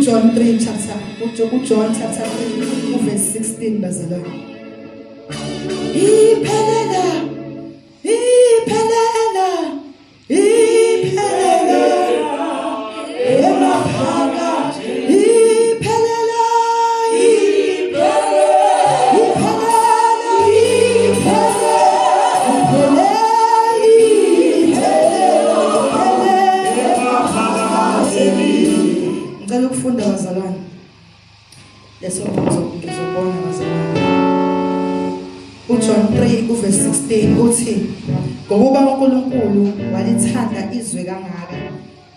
uJohn 3 uJohn chapter 3 verse 16 bazalwane. Iphelela emaphaka iphelela ngicela ukufunda bazalwane leso ngizobona bazalwane. uJohn 3 verse 16 uthi ngokuba uNkulunkulu walithanda izwe kangaka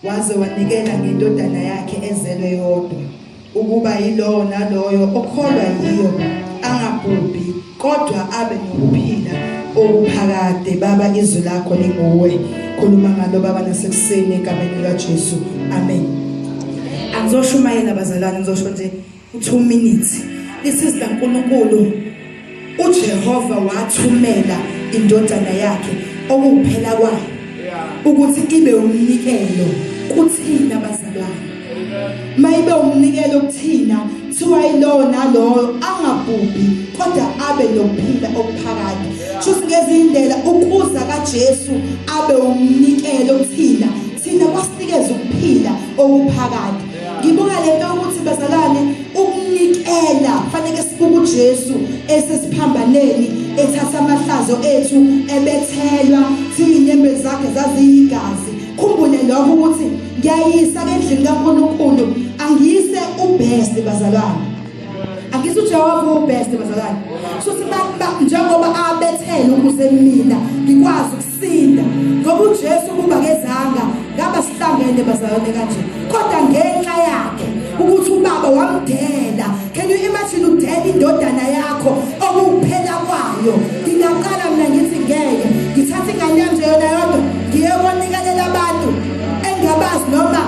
waze wanikela ngendodana yakhe ezelwe yodwa ukuba yilowo naloyo okholwa yiyo angabhubhi kodwa abe nokuphila okuphakade. Baba izwi lakho linguwe, khuluma ngalo Baba nasekuseni egameni likaJesu, amen. Angizoshumayela bazalwane, ngizosho nje 2 minutes. This is the uNkulunkulu uJehova wathumela indodana yakhe okuphela kwayo ukuthi ibe umnikelo kuthina bazalwane. Mayibe umnikelo kuthina thiwa yilowo nalowo angabhubhi kodwa abe nokuphila okuphakade. Just ngezindlela ukuza kaJesu abe umnikelo kuthina, thina wasinikeza ukuphila okuphakade. Ngibuka lento ukuthi bazalwane ukunikela kufanele sibuke uJesu esesiphambaneni ethatha amahlazo ethu ebethelwa inyembe zakhe zaziyigazi. Khumbule lokho ukuthi ngiyayisa endlini kaNkulunkulu, angiyise ubest bazalwane, angiyise uJehova ubest bazalwane. Futhi njengoba abethele ukuze mina ngikwazi ukusinda, ngoba uJesu kuba kezanga ngaba sihlangene bazalwane kanje, kodwa ngenxa yakhe ukuthi ubaba wamdela. Can you imagine udela indodana yakho okuphela kwayo? Ngingaqala mina ngithi ngeke ngithathe ingane yami nje yona yodwa ngiyebonikelela abantu engabazi noma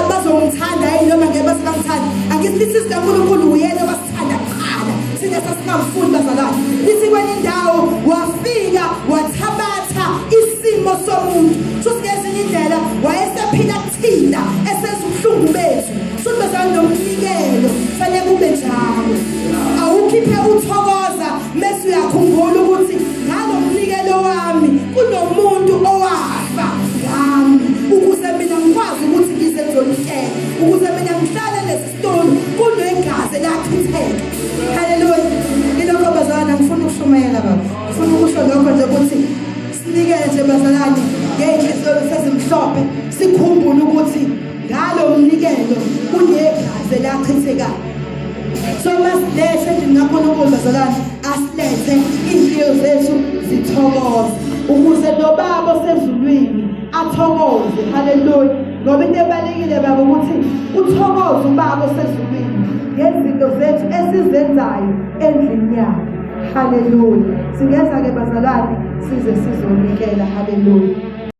bazongithanda yini noma ngeke basangithanda. Angithi sister uNkulunkulu uyena wasithanda kuqala sine sasingamfuni bazalwane. Lithi kwenye indawo wafika wathabatha isimo somuntu, futhi ngezinye indlela wayesephila kuthina esenza ubuhlungu bethu. Futhi bazalwane nomnikelo fanele kube njalo, awukhiphe uthokoza mase uyakhumbula ukuthi ngalo mnikelo wami kunomuntu owafa ngami ukuze mina ngikwazi ukuthi ngizenzonikele, ukuze mina ngihlale lesitolo kunegazi lachitheka. Haleluya. Ilokho bazalwane ngifuna ukushumayela baba, ngifuna ukusho lokho nje ukuthi sinikele nje bazalwane ngeenhliziyo sezimhlophe, sikhumbule ukuthi ngalo mnikelo kunegazi lachithekayo. So masilethe endlini kaNkulunkulu bazalwane, asilethe inhliziyo zethu zithokoze ukuze noBaba osezulwini athokoze. Haleluya. Ngoba into ebalekile baba ukuthi uthokoze uBaba osezulwini ngezinto zethu esizenzayo endlini yakhe. Haleluya. Singeza ke bazalwane size sizonikela. Haleluya.